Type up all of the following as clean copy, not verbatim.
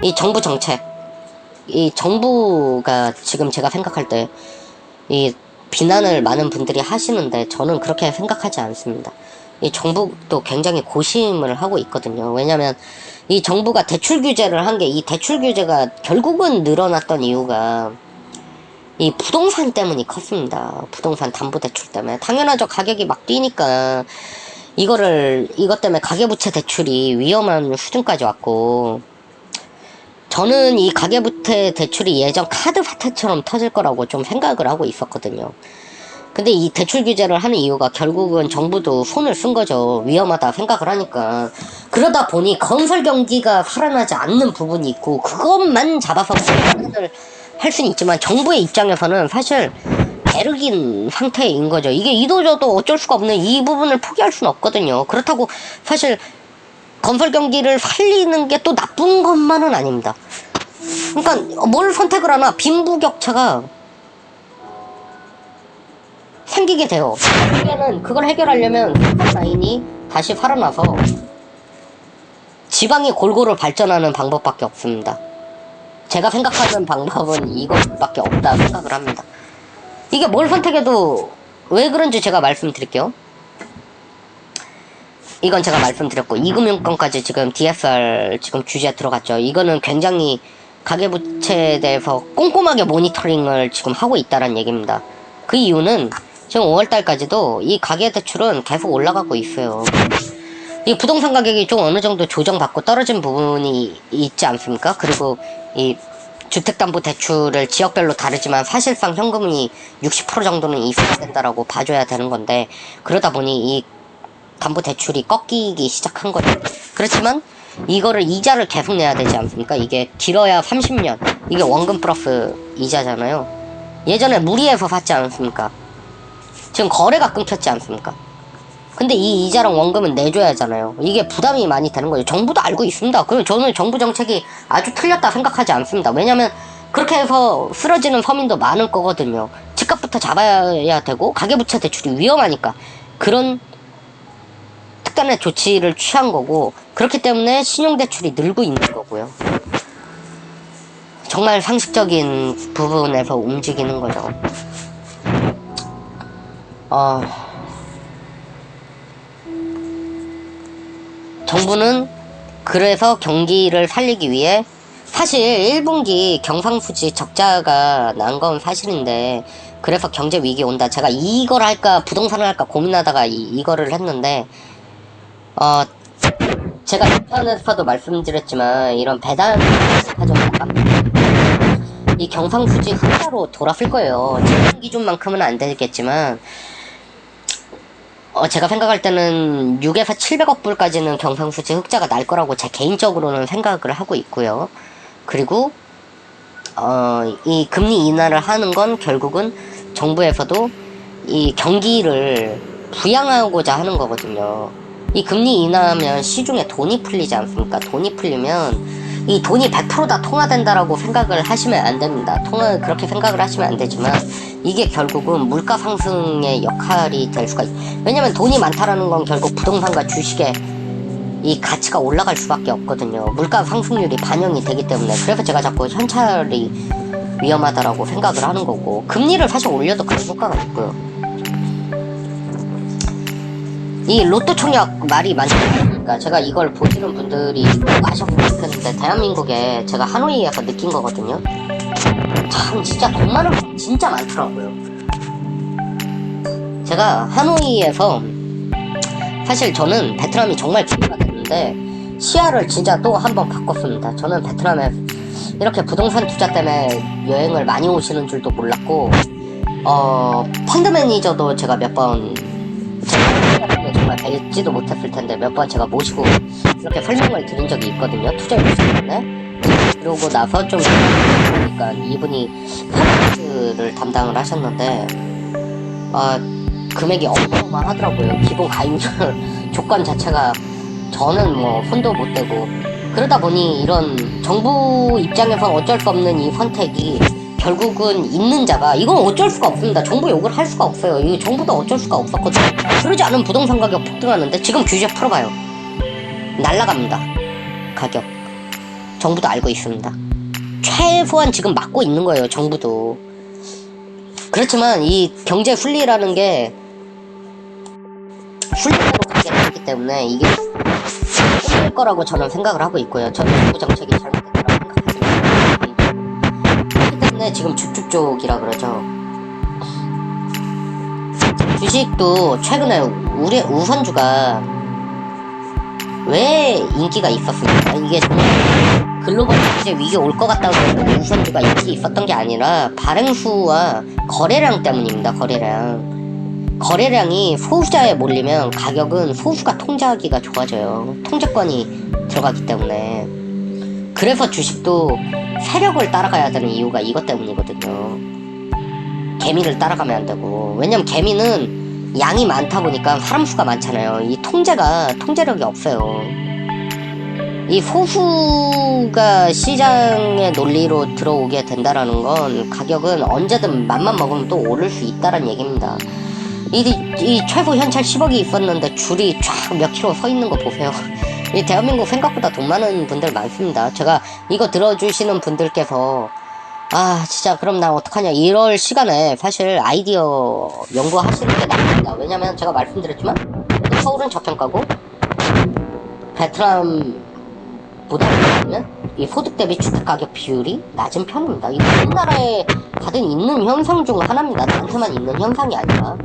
이 정부 정책, 이 정부가 지금 제가 생각할 때 이 비난을 많은 분들이 하시는데 저는 그렇게 생각하지 않습니다. 이 정부도 굉장히 고심을 하고 있거든요. 왜냐면 이 정부가 대출 규제를 한 게, 이 대출 규제가 결국은 늘어났던 이유가 이 부동산 때문이 컸습니다. 부동산 담보대출 때문에. 당연하죠. 가격이 막 뛰니까 이것 때문에 가계부채 대출이 위험한 수준까지 왔고, 저는 이 가계부채 대출이 예전 카드 사태처럼 터질 거라고 좀 생각을 하고 있었거든요. 근데 이 대출 규제를 하는 이유가 결국은 정부도 손을 쓴 거죠. 위험하다 생각을 하니까. 그러다 보니 건설 경기가 살아나지 않는 부분이 있고, 그것만 잡아서 비난을 할 수는 있지만 정부의 입장에서는 사실 게으른 상태인 거죠. 이게 이도저도 어쩔 수가 없는 이 부분을 포기할 수는 없거든요. 그렇다고 사실 건설 경기를 살리는 게 또 나쁜 것만은 아닙니다. 그러니까 뭘 선택을 하나 빈부격차가 생기게 돼요. 결국에는 그걸 해결하려면 라인이 다시 살아나서 지방이 골고루 발전하는 방법밖에 없습니다. 제가 생각하는 방법은 이것밖에 없다 생각을 합니다. 이게 뭘 선택해도 왜 그런지 제가 말씀드릴게요. 이건 제가 말씀드렸고, 2금융권까지 지금 DSR 지금 규제 들어갔죠. 이거는 굉장히 가계부채에 대해서 꼼꼼하게 모니터링을 지금 하고 있다는 얘기입니다. 그 이유는 지금 5월달까지도 이 가계대출은 계속 올라가고 있어요. 이 부동산 가격이 좀 어느 정도 조정받고 떨어진 부분이 있지 않습니까? 그리고 이 주택담보대출을 지역별로 다르지만 사실상 현금이 60% 정도는 있어야 된다라고 봐줘야 되는 건데, 그러다 보니 이 담보대출이 꺾이기 시작한 거죠. 그렇지만 이거를 이자를 계속 내야 되지 않습니까? 이게 길어야 30년. 이게 원금 플러스 이자잖아요. 예전에 무리해서 샀지 않습니까? 지금 거래가 끊겼지 않습니까? 근데 이 이자랑 원금은 내줘야 하잖아요. 이게 부담이 많이 되는 거죠. 정부도 알고 있습니다. 그리고 저는 정부 정책이 아주 틀렸다 생각하지 않습니다. 왜냐면 그렇게 해서 쓰러지는 서민도 많을 거거든요. 집값부터 잡아야 되고 가계부채 대출이 위험하니까 그런 특단의 조치를 취한 거고, 그렇기 때문에 신용대출이 늘고 있는 거고요. 정말 상식적인 부분에서 움직이는 거죠. 정부는 그래서 경기를 살리기 위해, 사실 1분기 경상수지 적자가 난 건 사실인데, 그래서 경제 위기 온다. 제가 이걸 할까 부동산을 할까 고민하다가 이거를 했는데, 제가 인터넷에서도 말씀드렸지만 이런 배당 가져가 이 경상수지 흑자로 돌았을 거예요. 지금 기준만큼은 안 되겠지만, 제가 생각할 때는 6에서 700억 불까지는 경상수지 흑자가 날 거라고 제 개인적으로는 생각을 하고 있고요. 그리고 이 금리 인하를 하는 건 결국은 정부에서도 이 경기를 부양하고자 하는 거거든요. 이 금리 인하하면 시중에 돈이 풀리지 않습니까? 돈이 풀리면 이 돈이 100% 다 통화된다라고 생각을 하시면 안 됩니다. 그렇게 생각을 하시면 안 되지만 이게 결국은 물가 상승의 역할이 될 수가 왜냐면 돈이 많다라는 건 결국 부동산과 주식의 이 가치가 올라갈 수밖에 없거든요. 물가 상승률이 반영이 되기 때문에. 그래서 제가 자꾸 현찰이 위험하다라고 생각을 하는 거고, 금리를 사실 올려도 그런 효과가 있고요. 이 로또 총력 말이 많지 않습니까? 제가 이걸 보시는 분들이 꼭 아셨으면 좋겠는데, 대한민국에 제가 하노이에서 느낀 거거든요. 참 진짜 돈 많은 거 진짜 많더라고요. 제가 하노이에서, 사실 저는 베트남이 정말 기회가 됐는데 시야를 진짜 또 한 번 바꿨습니다. 저는 베트남에 이렇게 부동산 투자 때문에 여행을 많이 오시는 줄도 몰랐고, 펀드 매니저도 제가 몇 번 정말 뵙지도 못했을 텐데 몇 번 제가 모시고 이렇게 설명을 드린 적이 있거든요. 투자 유치 때문에. 그러고 나서 좀 보니까 이분이 펀드를 담당을 하셨는데 금액이 어마어마하더라고요. 기본 가입률 조건 자체가 저는 뭐 손도 못 대고, 그러다 보니 이런 정부 입장에서 어쩔 수 없는 이 선택이 결국은 있는 자가, 이건 어쩔 수가 없습니다. 정부 욕을 할 수가 없어요. 이 정부도 어쩔 수가 없었거든요. 그러지 않으면 부동산 가격 폭등하는데 지금 규제 풀어봐요. 날라갑니다. 가격. 정부도 알고 있습니다. 최소한 지금 막고 있는 거예요, 정부도. 그렇지만 이 경제 훈리라는 게 훈리대로 가게 되기 때문에 이게 끝날 거라고 저는 생각을 하고 있고요. 저는 정부 정책이 잘못됐다고 생각합니다. 그렇기 때문에 지금 주축족이라 그러죠. 주식도 최근에 우선주가 왜 인기가 있었습니까? 이게 정말 글로벌 경제 위기 올 것 같다고 해서 우선주가 인기 있었던 게 아니라 발행수와 거래량 때문입니다. 거래량이 소수자에 몰리면 가격은 소수가 통제하기가 좋아져요. 통제권이 들어가기 때문에. 그래서 주식도 세력을 따라가야 되는 이유가 이것 때문이거든요. 개미를 따라가면 안 되고. 왜냐면 개미는 양이 많다 보니까 사람 수가 많잖아요. 이 통제력이 없어요. 이 소수가 시장의 논리로 들어오게 된다라는 건 가격은 언제든 맘만 먹으면 또 오를 수 있다는 얘기입니다. 이 최고 현찰 10억이 있었는데 줄이 쫙 몇 킬로 서 있는 거 보세요. 이 대한민국 생각보다 돈 많은 분들 많습니다. 제가 이거 들어주시는 분들께서 진짜 그럼 나 어떡하냐 이럴 시간에 사실 아이디어 연구하시는 게 낫습니다. 왜냐면 제가 말씀드렸지만 서울은 저평가고 베트남보다 보면 이 소득 대비 주택 가격 비율이 낮은 편입니다. 이거 우리나라에 다들 있는 현상 중 하나입니다. 나한테만 있는 현상이 아니라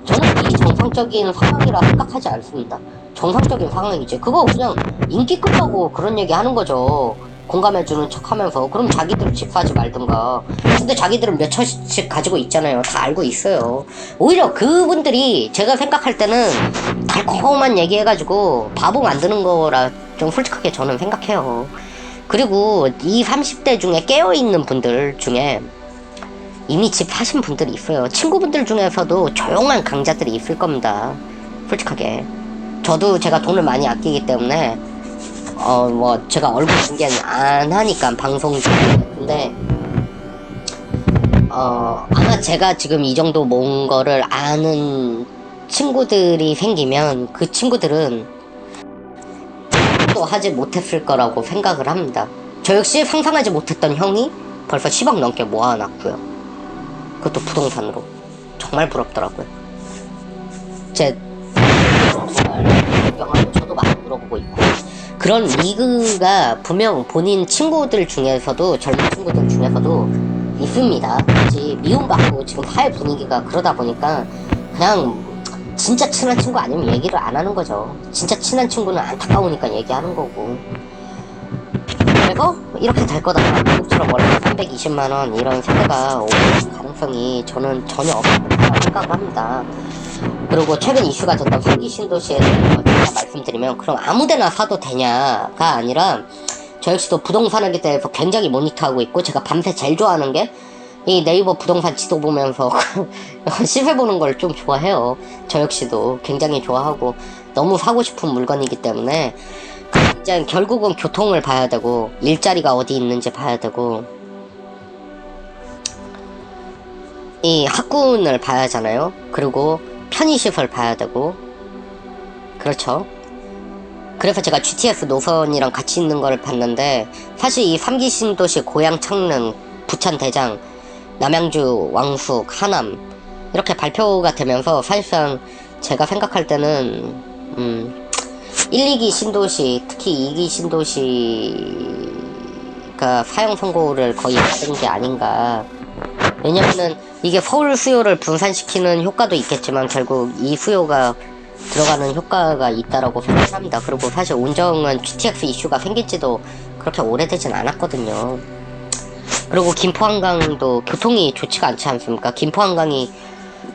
저는 이 정상적인 상황이라 생각하지 않습니다. 정상적인 상황이지. 그거 그냥 인기 끌려고 그런 얘기 하는 거죠. 공감해주는 척 하면서. 그럼 자기들 집 사지 말든가. 근데 자기들은 몇 천씩 가지고 있잖아요. 다 알고 있어요. 오히려 그분들이 제가 생각할 때는 달콤한 얘기 해가지고 바보 만드는 거라 좀 솔직하게 저는 생각해요. 그리고 이 30대 중에 깨어있는 분들 중에 이미 집 사신 분들이 있어요. 친구분들 중에서도 조용한 강자들이 있을 겁니다. 솔직하게. 저도 제가 돈을 많이 아끼기 때문에 제가 얼굴 공개는 안 하니까 방송 중에. 근데 아마 제가 지금 이 정도 모은 거를 아는 친구들이 생기면 그 친구들은 또 하지 못했을 거라고 생각을 합니다. 저 역시 상상하지 못했던 형이 벌써 10억 넘게 모아놨고요. 그것도 부동산으로. 정말 부럽더라고요. 정말 저도 많이 물어보고 있고. 그런 리그가 분명 본인 친구들 중에서도, 젊은 친구들 중에서도 있습니다. 그렇지. 미움받고 지금 사회 분위기가 그러다 보니까 그냥 진짜 친한 친구 아니면 얘기를 안 하는 거죠. 진짜 친한 친구는 안타까우니까 얘기하는 거고. 그래서 이렇게 될 거다. 한국처럼 원래 320만원 이런 세대가 오를 가능성이 저는 전혀 없다고 생각을 합니다. 그리고 최근 이슈가 됐던 삼기 신도시에 대해서 제가 말씀드리면 그럼 아무데나 사도 되냐가 아니라 저 역시도 부동산에 대해서 굉장히 모니터하고 있고, 제가 밤새 제일 좋아하는 게 이 네이버 부동산 지도 보면서 시세 보는 걸 좀 좋아해요. 저 역시도 굉장히 좋아하고 너무 사고 싶은 물건이기 때문에. 이제 결국은 교통을 봐야 되고, 일자리가 어디 있는지 봐야 되고, 이 학군을 봐야 하잖아요. 그리고 편의시설 봐야 되고. 그렇죠. 그래서 제가 GTS 노선이랑 같이 있는 거를 봤는데, 사실 이 3기 신도시 고양, 창릉, 부천, 대장, 남양주, 왕숙, 하남 이렇게 발표가 되면서 사실상 제가 생각할 때는 1, 2기 신도시, 특히 2기 신도시가 사형 선고를 거의 받은 게 아닌가. 왜냐면은 이게 서울 수요를 분산시키는 효과도 있겠지만 결국 이 수요가 들어가는 효과가 있다라고 생각합니다. 그리고 사실 운정은 GTX 이슈가 생긴지도 그렇게 오래되진 않았거든요. 그리고 김포한강도 교통이 좋지가 않지 않습니까? 김포한강이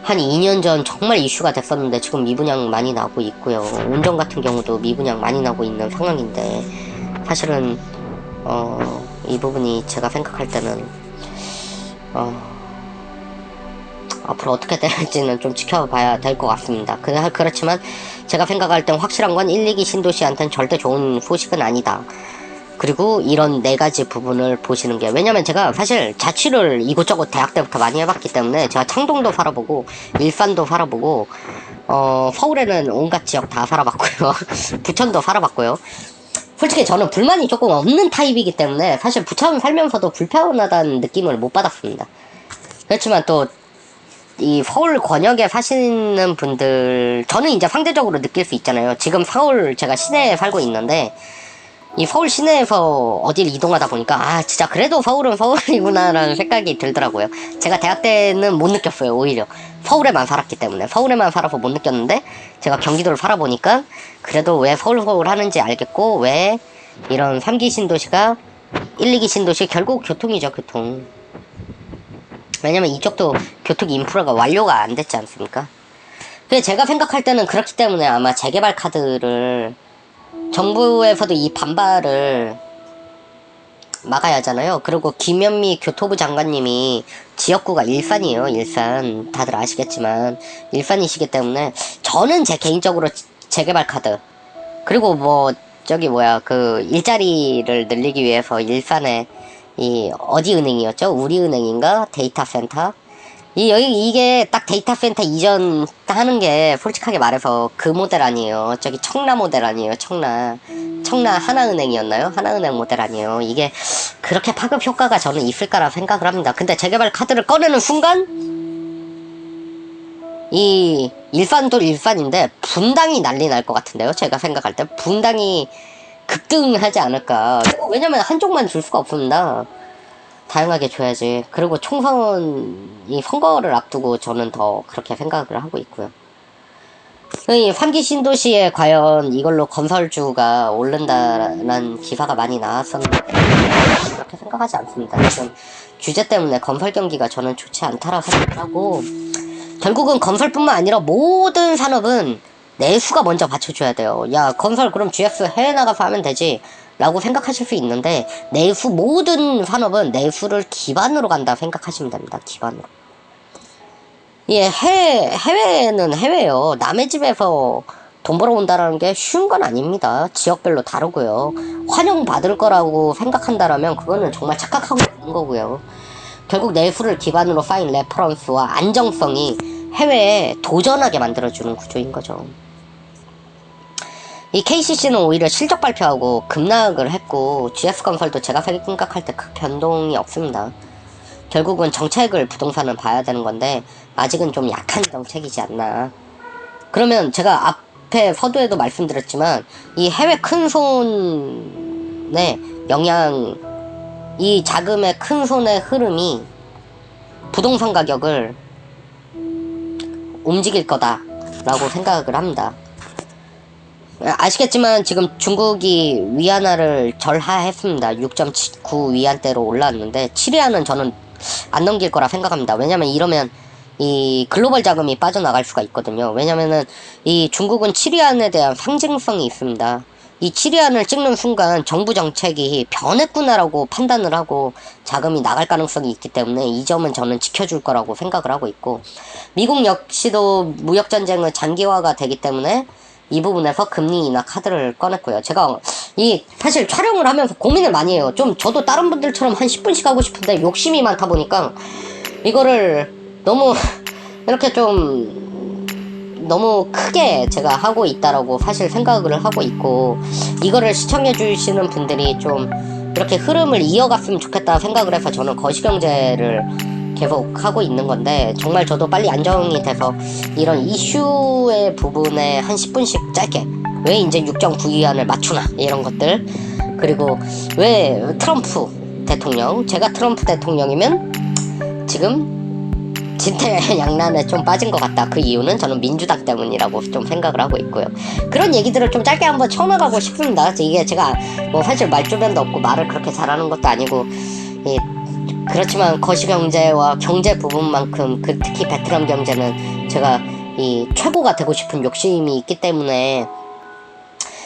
한 2년 전 정말 이슈가 됐었는데 지금 미분양 많이 나고 있고요. 운정 같은 경우도 미분양 많이 나고 있는 상황인데, 사실은 이 부분이 제가 생각할 때는 앞으로 어떻게 될지는 좀 지켜봐야 될 것 같습니다. 그렇지만 제가 생각할 땐 확실한 건 1, 2기 신도시한테는 절대 좋은 소식은 아니다. 그리고 이런 4가지 부분을 보시는 게, 왜냐면 제가 사실 자취를 이곳저곳 대학 때부터 많이 해봤기 때문에 제가 창동도 살아보고 일산도 살아보고 서울에는 온갖 지역 다 살아봤고요. 부천도 살아봤고요. 솔직히 저는 불만이 조금 없는 타입이기 때문에 사실 부천 살면서도 불편하다는 느낌을 못 받았습니다. 그렇지만 또 이 서울 권역에 사시는 분들, 저는 이제 상대적으로 느낄 수 있잖아요. 지금 서울, 제가 시내에 살고 있는데 이 서울 시내에서 어딜 이동하다 보니까 아 진짜 그래도 서울은 서울이구나라는 생각이 들더라고요. 제가 대학 때는 못 느꼈어요. 오히려 서울에만 살았기 때문에. 서울에만 살아서 못 느꼈는데 제가 경기도를 살아보니까 그래도 왜 서울 하는지 알겠고, 왜 이런 3기 신도시가 1, 2기 신도시, 결국 교통이죠. 교통. 왜냐면 이쪽도 교통 인프라가 완료가 안 됐지 않습니까? 근데 제가 생각할 때는 그렇기 때문에 아마 재개발 카드를, 정부에서도 이 반발을 막아야 하잖아요. 그리고 김현미 교토부 장관님이 지역구가 일산이에요. 일산. 다들 아시겠지만 일산이시기 때문에 저는 제 개인적으로 재개발 카드, 그리고 뭐 저기 뭐야 그 일자리를 늘리기 위해서 일산에 이 어디 은행이었죠? 우리은행인가? 데이터 센터? 이게 딱 데이터 센터 이전 하는 게 솔직하게 말해서 그 모델 아니에요. 저기 청라 모델 아니에요. 청라 하나은행이었나요? 하나은행 모델 아니에요. 이게 그렇게 파급 효과가 저는 있을까라 생각을 합니다. 근데 재개발 카드를 꺼내는 순간 이 일산도 일산인데 분당이 난리 날 것 같은데요. 제가 생각할 때 분당이 급등하지 않을까. 왜냐면 한쪽만 줄 수가 없습니다. 다양하게 줘야지. 그리고 총선이 선거를 앞두고 저는 더 그렇게 생각을 하고 있고요. 이 3기 신도시에 과연 이걸로 건설주가 오른다는 기사가 많이 나왔었는데 그렇게 생각하지 않습니다. 지금 규제 때문에 건설 경기가 저는 좋지 않다라고 생각하고, 결국은 건설뿐만 아니라 모든 산업은 내수가 먼저 받쳐줘야 돼요. 야, 건설 그럼 GS 해외 나가서 하면 되지 라고 생각하실 수 있는데, 내수, 모든 산업은 내수를 기반으로 간다 생각하시면 됩니다. 기반으로. 예, 해외는 해외요. 남의 집에서 돈 벌어온다라는 게 쉬운 건 아닙니다. 지역별로 다르고요. 환영받을 거라고 생각한다라면 그거는 정말 착각하고 있는 거고요. 결국 내수를 기반으로 쌓인 레퍼런스와 안정성이 해외에 도전하게 만들어주는 구조인 거죠. 이 KCC는 오히려 실적 발표하고 급락을 했고, GS건설도 제가 생각할 때 큰 변동이 없습니다. 결국은 정책을 부동산은 봐야 되는 건데 아직은 좀 약한 정책이지 않나. 그러면 제가 앞에 서두에도 말씀드렸지만 이 해외 큰손의 영향, 이 자금의 큰손의 흐름이 부동산 가격을 움직일 거다라고 생각을 합니다. 아시겠지만 지금 중국이 위안화를 절하했습니다. 6.9 위안대로 올라왔는데 7위안은 저는 안 넘길 거라 생각합니다. 왜냐면 이러면 이 글로벌 자금이 빠져나갈 수가 있거든요. 왜냐면은 이 중국은 7위안에 대한 상징성이 있습니다. 이 7위안을 찍는 순간 정부 정책이 변했구나라고 판단을 하고 자금이 나갈 가능성이 있기 때문에 이 점은 저는 지켜줄 거라고 생각을 하고 있고, 미국 역시도 무역전쟁은 장기화가 되기 때문에 이 부분에서 금리 인하 카드를 꺼냈고요. 제가 사실 촬영을 하면서 고민을 많이 해요. 좀 저도 다른 분들처럼 한 10분씩 하고 싶은데 욕심이 많다 보니까 이거를 너무 이렇게 좀 너무 크게 제가 하고 있다라고 사실 생각을 하고 있고, 이거를 시청해 주시는 분들이 좀 이렇게 흐름을 이어갔으면 좋겠다 생각을 해서 저는 거시경제를 계속 하고 있는 건데, 정말 저도 빨리 안정이 돼서 이런 이슈의 부분에 한 10분씩 짧게, 왜 이제 6.9위안을 맞추나 이런 것들, 그리고 왜 트럼프 대통령, 제가 트럼프 대통령이면 지금 진퇴양난에 좀 빠진 것 같다. 그 이유는 저는 민주당 때문이라고 좀 생각을 하고 있고요. 그런 얘기들을 좀 짧게 한번 쳐나가고 싶습니다. 이게 제가 뭐 사실 말주변도 없고 말을 그렇게 잘하는 것도 아니고, 그렇지만 거시경제와 경제 부분만큼 특히 베트남 경제는 제가 최고가 되고 싶은 욕심이 있기 때문에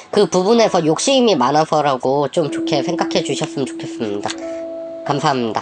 그 부분에서 욕심이 많아서라고 좀 좋게 생각해 주셨으면 좋겠습니다. 감사합니다.